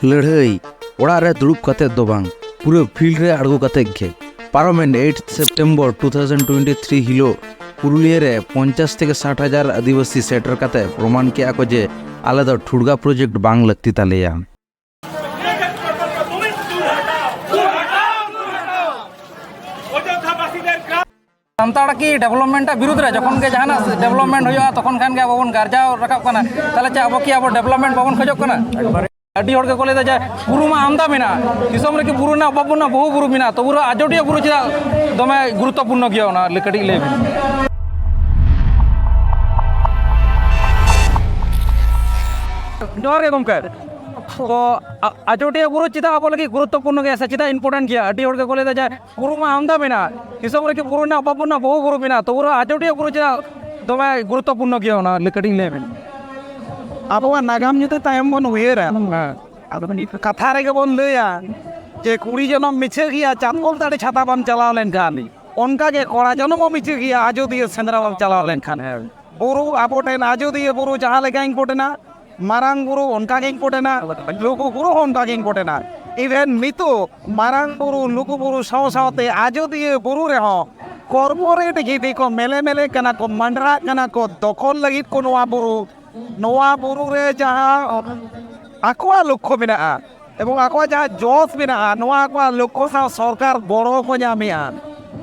लड़ाई ओड़ा रे दुड़ुब कते दो बांग पूरे फील्ड रे आड़गो कते गे पार्लामेंट 8 सेप्टेम्बर 2023 हिलो पुरुलिया रे 50 থেকে 60 हजार आदिवासी सेटर कते प्रमाण किया को जे आले दो ठुड़गा प्रोजेक्ट बांग लगती तालेया सानताड़ की डेवलपमेंट विरुद्ध रे जखन के जहाना डेवलपमेंट होया तखन खान के बाबन गार्जाव रकाब कना ताले चे अब की अब डेवलपमेंट बाबन खजो कना अडी हड़ के कोले जे बुरु मा आमदा मेना दिसम रे की बुरु ना बाबु ना बहु बुरु मेना तो बुरु आजोटिया बुरु चे दमे गुरुत्वपूर्ण गया ना लेकड़ी ले जोर के गमके तो आजोटिया बुरु चिता अब लगी गुरुत्वपूर्ण गया चिता इंपोर्टेंट गया अडी हड़ के कोले जे बुरु मा आमदा मेना दिसम रे की बुरु ना बाबु ना बहु बुरु मेना तो बुरु आजोटिया बुरु चे दमे गुरुत्वपूर्ण गया ना लेकड़ी ले आबवा नागाम जुते तायम बन उयेरा कथा रे बन लया जे कुड़ी जनम मिछे गया चांदोल ताड़े छाता बन चलाव लेन खानी उनका के कोड़ा जनम मिछे गया आजोदिया सेंद्रा बन चलाव लेन खान है बुरु आबोटेन आजोदिया बुरु जहां लेका इंपोर्टेंट मारांग बुरु उनका के इंपोर्टेंट लोगो बुरु उनका के इंपोर्टेंट इवेन मितो मारांग बुरु लोगो बुरु साव सावते आजोदिया बुरु रे हो कॉर्पोरेट गिदी को मेले मेले कना को मंडरा कना को दखल लगित को नोआ बुरु नोआ बुरु रे जहां आकोआ लक्ष्य मेना एवं आकोआ जहां जॉस मेना नोआ आकोआ लक्ष्य सा सरकार बड़ो को जामिया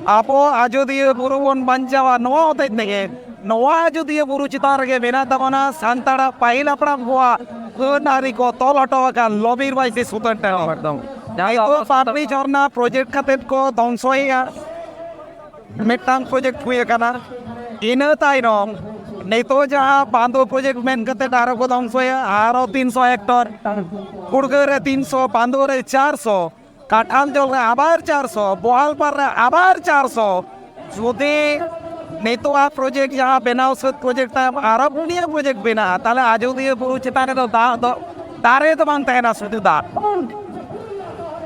आपो आजोदिया बुरु बन बंचावा नोआ होते नेगे नोआ आजोदिया बुरु चितार के मेना तबना सांताड़ा पाइल अपना हुआ नारी को तोल हटवा का लॉबीर वाइसे सुतन टा एकदम जाई तो पार्टी झरना प्रोजेक्ट खातिर को दंसोया मेटांग प्रोजेक्ट हुए कना इन ताइरम नहीं तो जहाँ बांधो प्रोजेक्ट मेन करते डारो को दंसोया आरो 300 हेक्टर कुड़गरे 300 बांधो रे 400 काठाल जल रे आबार 400 बोहाल पर रे आबार 400 जोदे नहीं तो आ प्रोजेक्ट जहाँ बनाओ सत प्रोजेक्ट आरो पुनिया प्रोजेक्ट बना ताले आजोदिया बुरु चिताने तो दारे तो बांग तहना सुधु दा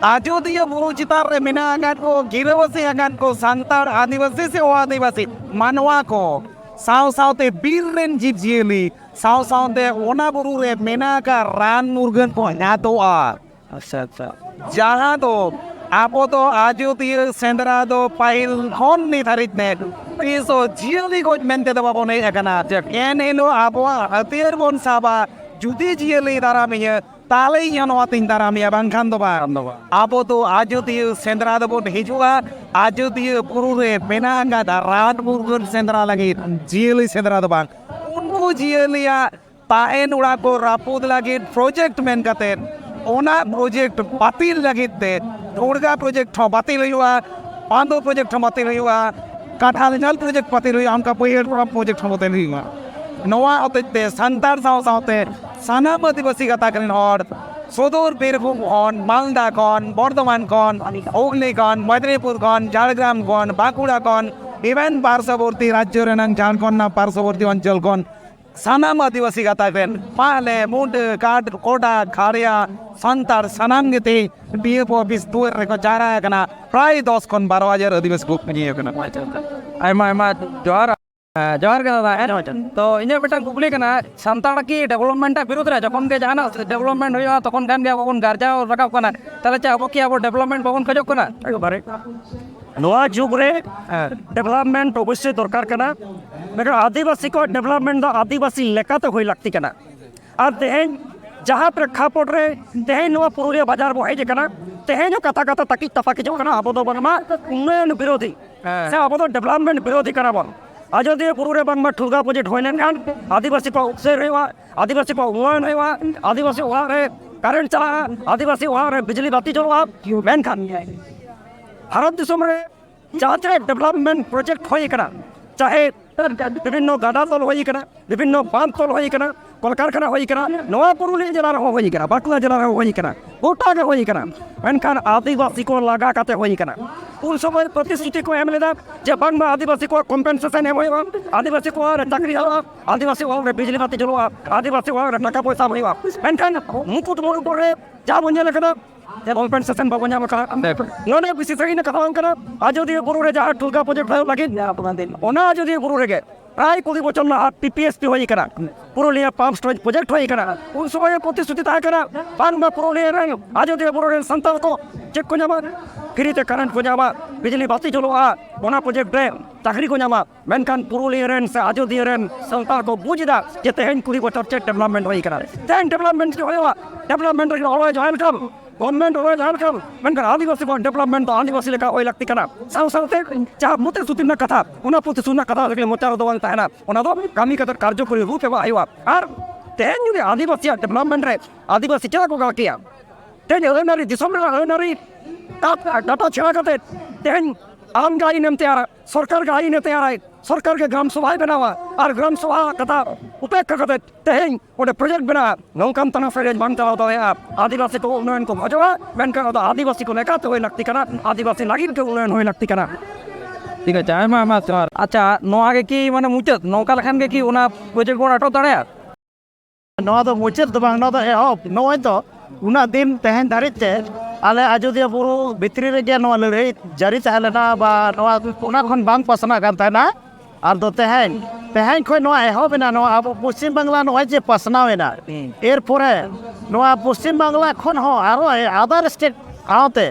आजोदिया बुरु चितार रे मेना आगान को गिरवासी आगान को सांताड़ आदिवासी से ओ आदिवासी मानवा को साव सावते बीर रेन जीव जियली साव सावते ओना बुरु रे मेना का रान मुर्गन को न्यातोआ अच्छा जहाँ तो आपो तो आजोदिया सेंद्रा दो पाइल होन निर्धारित ने तीसो जियली को मेंते दबा बोने एकना एन हेलो आपो हथियार बोन साबा जुदी जियली दारा में ताले यानो तीन दारा में बांखान दो बा आपो तो आजोदिया सेंद्रा दो बोन हिजुआ आजोदिया बुरु रे मेना का रान मुर्गन सेंद्रा लगी जियली सेंद्रा दो बांग उनको जियलिया ताएन उड़ा को रापुद लगी प्रोजेक्ट मेन करते ओना प्रोजेक्ट बातिल लगी ते ठुड़गा प्रोजेक्ट हो बातिल हुआ पांडो प्रोजेक्ट हो बातिल हुआ काठाल जल प्रोजेक्ट बातिल हुआ हमका पेड़ प्रोजेक्ट हो बातिल हुआ नोआ होते संतार साव सावते सानाम आदिवासी कथा करें हर सोदूर बीरभूम कौन मालदा कौन बर्धमान कौन हुगली कौन मेदिनीपुर कौन झाड़ग्राम कौन बांकुड़ा कौन इवेन पार्श्ववर्ती राज्य रेनांग झारखंड ना पार्श्ववर्ती अंचल कौन सानाम आदिवासी कथा करें पाले मुंड काट कोटा खारिया संतार सनाम गति बीएफ ऑफिस दूर रे को जारा है कना प्राय 10 कौन 12,000 आदिवासी ग्रुप में ये कना आयमा आयमा जोर जोर के दादा तो इने बेटा कुबली कना सानताड़ की डेवलपमेंट विरुद्ध रे जखन के जहाना डेवलपमेंट होया तखन खान के बाबन गार्जाव रकाब कना ताले चे अब की अब डेवलपमेंट बाबन खजो कना बारे नोआ जुग रे डेवलपमेंट अवश्य दरकार कना मेरा आदिवासी को डेवलपमेंट आदिवासी लेकाते होई लगती कना और तेहेन जहाँ प्रेक्षापट रे तेहेन नोआ पुरुलिया बाजार बो हेज कना तेहेन कथा कथा तकी तफाकी जो कना अब तो बनमा उन्नयन विरोधी से अब तो डेवलपमेंट विरोधी कना बन आजोदिया बुरु रे बांगमा ठुड़गा प्रोजेक्ट होइनेन खान आदिवासी को उपसेर होइवा आदिवासी को उन्नयन होइवा आदिवासी वहाँ रे करेंट चला आदिवासी वहाँ रे बिजली बाती जलवा मेन खान भारत दिसम रे जहाँ डेवलपमेंट प्रोजेक्ट होई कना चाहे विभिन्न गाड़ा तल होई कना विभिन्न बांध तल होई कना कलकारखाना होई कना नवा पुरुलिया जिला रे होई कना बाटुआ जिला रे होई कना गोटा के होई कना मेनखान आदिवासी को लगा काते होई कना उन समय प्रतिश्रुति को एम लेदा जे बांगमा आदिवासी को कम्पेन्सेशन एम होइबा आदिवासी को चाकरी हवा आदिवासी को बिजली बाती जलवा आदिवासी को टाका पैसा होइबा मेनखान मुकुट मोड़ परे जा बन्या लेकना कम्पेन्सेशन बाबन्या मका नोने विशेषज्ञ ने कथा कना आजोदिया बुरु रे जहाँ ठुड़गा प्रोजेक्ट लगी ओना आजोदिया बुरु रे প্রায় 20 বছর না পিপিএসপি হয়ে গেল পুরুলিয়া পাম্প স্টোরেজ প্রজেক্ট হয়ে গেল উন সময় প্রতিশ্রুতি তাহে কানা বাং বা পুরুলিয়া ᱨᱮᱱ ᱟᱡᱚᱫᱤᱭᱟᱹ ᱵᱩᱨᱩ ᱨᱮᱱ ᱥᱟᱱᱛᱟᱲ ᱠᱚ ᱪᱮᱫ ᱠᱚ ᱧᱟᱢᱟ ᱯᱷᱨᱤᱛᱮ ᱠᱟᱨᱮᱱᱴ ᱠᱚ ᱧᱟᱢᱟ ᱵᱤᱡᱽᱞᱤ ᱵᱟᱹᱛᱤ ᱡᱩᱞᱩᱜᱼᱟ ᱚᱱᱟ ᱯᱨᱚᱡᱮᱠᱴ ᱨᱮ ᱪᱟᱹᱠᱨᱤ ᱠᱚ ᱧᱟᱢᱟ ᱢᱮᱱᱠᱷᱟᱱ ᱯᱩᱨᱩᱞᱤᱭᱟᱹ ᱨᱮᱱ ᱥᱮ ᱟᱡᱚᱫᱤᱭᱟᱹ ᱨᱮᱱ ᱥᱟᱱᱛᱟᱲ ᱠᱚ ᱵᱩᱡᱽ ᱮᱫᱟ ᱡᱮ ᱛᱮᱦᱮᱧ 20 ᱵᱚᱪᱷᱚᱨ ᱪᱮᱫ ᱰᱮᱵᱷᱞᱚᱯᱢᱮᱱᱴ ᱦᱩᱭ ᱟᱠᱟᱱᱟ ᱛᱮᱦᱮᱧ ᱰᱮᱵᱷᱞᱚᱯᱢᱮᱱᱴ ᱦᱩᱭᱩᱜᱼᱟ ᱰᱮᱵᱷᱞᱚᱯᱢᱮᱱᱴ ᱨᱮ ᱦᱚᱲ ᱡᱚᱭᱮᱱ ᱠᱟᱢ गवर्नमेंट हो जान कम मेनकर आदिवासी को डेवलपमेंट तो आदिवासी लेका होय लागती कना साव सावते जहाँ मोते सुतिना कथा उना पोते सुना कथा लेकिन मोचार दो ताहेना उना दो कामी कतर कार्यकरी रूप एवं आयुआ और तेहन जुदी आदिवासी डेवलपमेंट रे आदिवासी चला को गाकिया तेहन ओनारी दिसम रे ओनारी डाटा छा कते तेहन आम गाई नेम तैयार सरकार गाई ने तैयार सरकार के ग्राम सभा बनावा और ग्राम सभा कथा उपेक्षा कते तेहन ओडे प्रोजेक्ट बना नौकाम तना फेरेज बांग चलाव तो आदिवासी को उन्नयन को भजवा मेनकर आदिवासी को लेकर तो होय लगती कना आदिवासी लागिन के उन्नयन होय लगती कना ঠিক আছে আয়মা জোহার আচ্ছা নোয়া গে কি মানে মুচাদ নৌকা লেখান গে কি ওনা প্রজেক্ট কোন আটো দাঁড়ায় ᱱᱚᱣᱟ ᱫᱚ ᱢᱩᱪᱟᱹᱫ ᱫᱚ ᱵᱟᱝ ᱱᱚᱣᱟ ᱫᱚ ᱮᱦᱚᱵ ᱱᱚᱜᱼᱚᱭ ᱛᱚ ᱩᱱᱟᱹᱜ ᱫᱤᱱ ᱛᱮᱦᱮᱧ ᱫᱷᱟᱹᱨᱤᱡ ᱛᱮ ᱟᱞᱮ ᱟᱡᱚᱫᱤᱭᱟᱹ ᱵᱩᱨᱩ ᱵᱷᱤᱛᱨᱤ ᱨᱮᱜᱮ ᱱᱚᱣᱟ ᱞᱟᱹᱲᱦᱟᱹᱭ ᱡᱟᱹᱨᱤ ᱛᱟᱦᱮᱸ ᱞᱮᱱᱟ ᱵᱟ ᱱᱚᱣᱟ ᱚᱱᱟ ᱠᱷᱚᱱ ᱵᱟᱝ ᱯᱟᱥᱱᱟᱜ ᱠᱟᱱ ᱛᱟᱦᱮᱱᱟ ᱟᱫᱚ ᱛᱮᱦᱮᱧ ᱠᱷᱚᱱ ᱱᱚᱣᱟ ᱮᱦᱚᱵ ᱮᱱᱟ ᱱᱚᱣᱟ ᱟᱵᱚ ᱯᱚᱥᱪᱤᱢ ᱵᱟᱝᱞᱟ ᱱᱚᱜᱼᱚᱭ ᱡᱮ ᱯᱟᱥᱱᱟᱣ ᱮᱱᱟ ᱮᱨᱯᱚᱨᱮ ᱱᱚᱣᱟ ᱯᱚᱥᱪᱤᱢ ᱵᱟᱝᱞᱟ ᱠᱷᱚᱱ ᱦᱚᱸ ᱟᱨᱚ ᱟᱫᱟᱨ ᱥᱴᱮᱴ ᱥᱟᱶᱛᱮ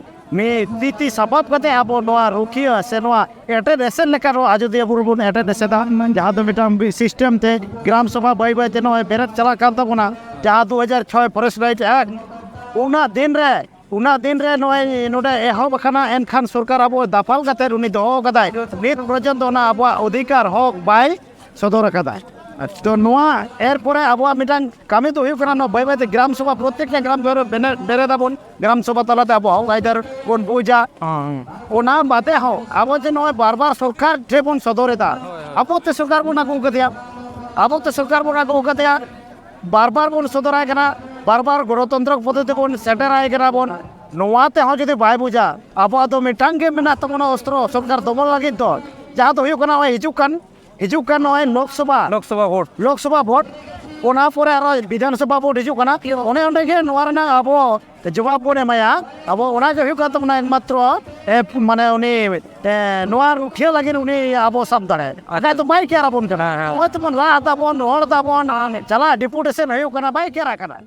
ᱛᱤ ᱥᱟᱯᱟᱵ ᱠᱟᱛᱮ ᱟᱵᱚ ᱱᱚᱣᱟ ᱨᱩᱠᱷᱤᱭᱟᱹ ᱥᱮ ᱱᱚᱣᱟ ᱮᱴᱮᱫ ᱮᱥᱮᱫ ᱞᱮᱠᱟ ᱱᱚᱣᱟ ᱟᱡᱚᱫᱤᱭᱟᱹ ᱵᱩᱨᱩ ᱵᱚᱱ ᱮᱴᱮᱫ ᱮᱥᱮᱫᱟ ᱡᱟᱦᱟᱸ ᱫᱚ ᱢᱤᱫᱴᱟᱝ ᱥᱤᱥᱴᱮᱢ ᱛᱮ ᱜᱨᱟᱢ ᱥᱚᱵᱷᱟ ᱵᱟᱹᱭ ᱵᱟᱹᱭᱛᱮ ᱱᱚᱜᱼᱚᱭ ᱵᱮᱨᱮᱫ ᱪᱟᱞᱟᱜ ᱠᱟᱱ ᱛᱟᱵᱚᱱᱟ ᱡᱟᱦᱟᱸ 2006 ᱯᱷᱚᱨᱮᱥᱴ ᱨᱟᱭᱤᱴ ᱮᱠᱴ ᱩᱱᱟᱹᱜ ᱫᱤᱱ ᱨᱮ ᱱᱚᱜᱼᱚᱭ ᱱᱚᱰᱮ ᱮᱦᱚᱵ ᱟᱠᱟᱱᱟ ᱮᱱᱠᱷᱟᱱ ᱥᱚᱨᱠᱟর ᱟᱵᱚ ᱫᱟᱯᱟᱞ ᱠᱟᱛᱮ ᱩᱱᱤ ᱫᱚᱦᱚ ᱠᱟᱫᱟᱭ ᱱᱤᱛ ᱯᱚᱨᱡᱚᱱᱛᱚ ᱚᱱᱟ ᱟᱵᱚᱣᱟᱜ ᱚᱫᱷᱤᱠᱟর ᱦᱚᱠ ᱵᱟᱭ ᱥᱚᱫᱚᱨ ᱟᱠᱟᱫᱟᱭ তো নোয়া এরপরে আবহাওয়া মিটাং কামি তো হয়ে না বাই বাইতে গ্রাম সভা প্রত্যেকটা গ্রাম বেড়ে গ্রাম সভা তালাতে আবহাওয়া আইদার কোন বুঝা ওনা বাদে হও আবো যে নয় বারবার সরকার ঠেবন সদরেতা আবতে সরকার বনা কো কতিয়া আবতে সরকার বনা কো কতিয়া বারবার বন সদরায় কেনা বারবার গণতন্ত্র পদ্ধতি বন সেটার আয় কেনা বন নোয়াতে হও যদি বাই বুঝা আবহাওয়া তো মিটাং গে মেনা তমন অস্ত্র সরকার দমন লাগি তো যাহা তো হইও না হিজুক কান নয় লোকসভা ভোট ওনা পরে আর বিধানসভা ভোট হিজুক কানা অনে অনে গে নোয়ার না আবো জবাব বন এমায়া আবো ওনা গে হইও কান তমনা একমাত্র মানে উনি নোয়ার উঠিয়া লাগেন উনি আবো সাব দাঁড়ে আগাই তো বাই কেরা বন কানা ওই তো লা দা বন হড় দা বন চালা ডেপুটেশন হইও কানা বাই কেরা কানা